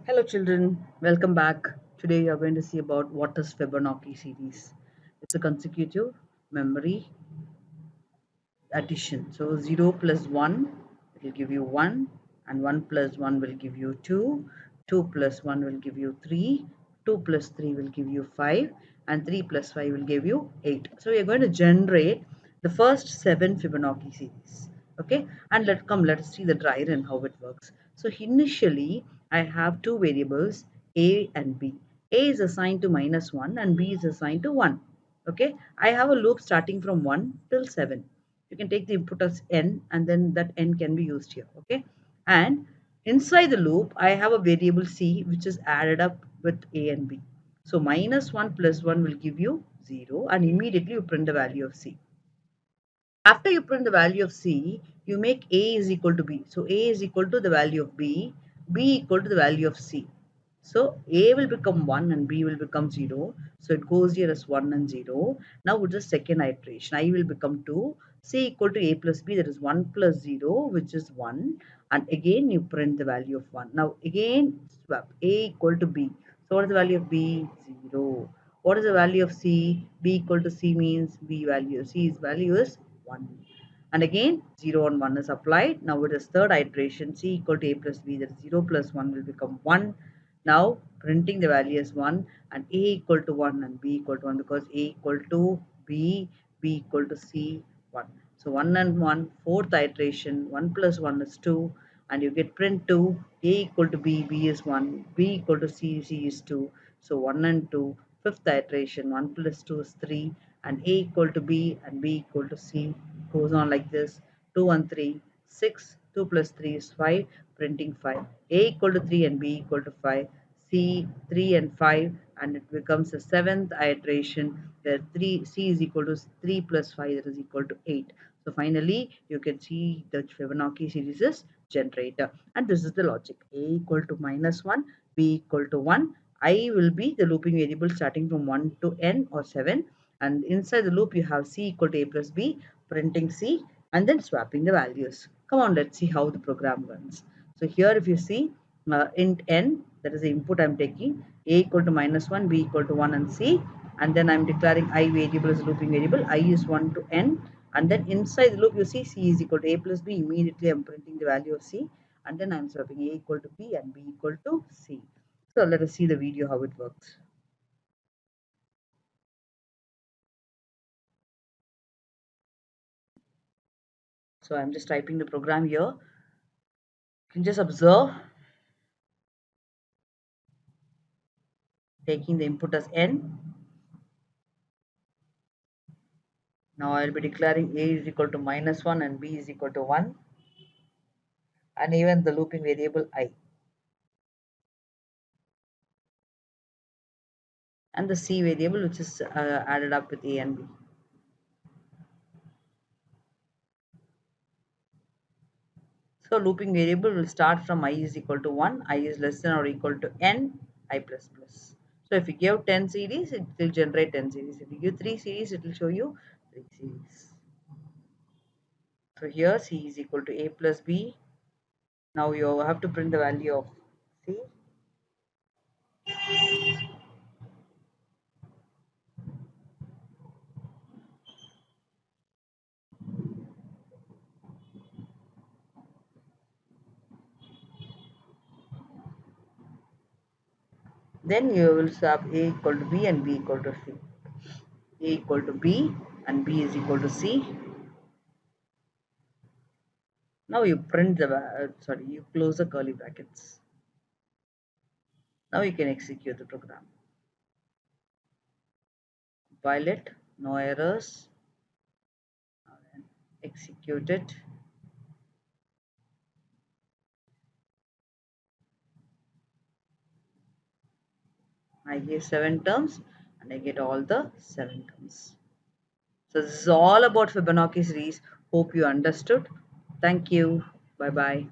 Hello children, welcome back. Today we are going to see about what is Fibonacci series. It's a consecutive memory addition. So 0 plus 1 will give you 1 and 1 plus 1 will give you 2, 2 plus 1 will give you 3, 2 plus 3 will give you 5 and 3 plus 5 will give you 8. So we are going to generate the first 7 Fibonacci series. Okay, and let's see the dry run how it works. So initially I have two variables a and b. A is assigned to -1 and b is assigned to 1. Okay, I have a loop starting from 1 till 7. You can take the input as n and then that n can be used here. Okay, and inside the loop I have a variable c which is added up with a and b. So -1 plus 1 will give you 0 and immediately you print the value of c. After you print the value of c, you make a is equal to b. So a is equal to the value of b, b equal to the value of c. So a will become 1 and b will become 0. So it goes here as 1 and 0. Now with the second iteration, I will become 2, c equal to a plus b, that is 1 plus 0, which is 1. And again you print the value of 1. Now again swap a equal to b. So what is the value of b? 0. What is the value of c? B equal to c means b value. C's value is 1. And again 0 and 1 is applied. Now it is third iteration, c equal to a plus b, that is 0 plus 1 will become 1. Now printing the value as 1 and a equal to 1 and b equal to 1, because a equal to b, b equal to c, 1. So 1 and 1, fourth iteration, 1 plus 1 is 2 and you get print 2, a equal to b, b is 1, b equal to c, c is 2. So 1 and 2, fifth iteration, 1 plus 2 is 3 and a equal to b and b equal to c, goes on like this. 2 and 3, 6, 2 plus 3 is 5, printing 5. A equal to 3 and b equal to 5, c 3 and 5, and it becomes a seventh iteration where 3 c is equal to 3 plus 5, that is equal to 8. So finally you can see the Fibonacci series is generator, and this is the logic. A equal to -1, b equal to 1. I will be the looping variable starting from 1 to n or 7, and inside the loop you have c equal to a plus b, printing c and then swapping the values. Come on, let's see how the program runs. So here if you see int n, that is the input I'm taking, a equal to -1, b equal to 1 and c, and then I'm declaring I variable as a looping variable, I is 1 to n, and then inside the loop you see c is equal to a plus b, immediately I'm printing the value of c, and then I'm swapping a equal to b and b equal to c. So let us see the video how it works. So I'm just typing the program here. You can just observe, taking the input as n. Now I'll be declaring a is equal to -1 and b is equal to 1, and even the looping variable I, and the c variable which is added up with a and b. So looping variable will start from I is equal to 1, I is less than or equal to n, I plus plus. So if you give 10 series, it will generate 10 series. If you give 3 series, it will show you 3 series. So here c is equal to a plus b. Now you have to print the value of c. Then you will swap a equal to b and b equal to c. A equal to b and b is equal to c. Now you print the you close the curly brackets. Now you can execute the program. Compile it, no errors, execute it. I give 7 terms and I get all the 7 terms. So this is all about Fibonacci series. Hope you understood. Thank you. Bye bye.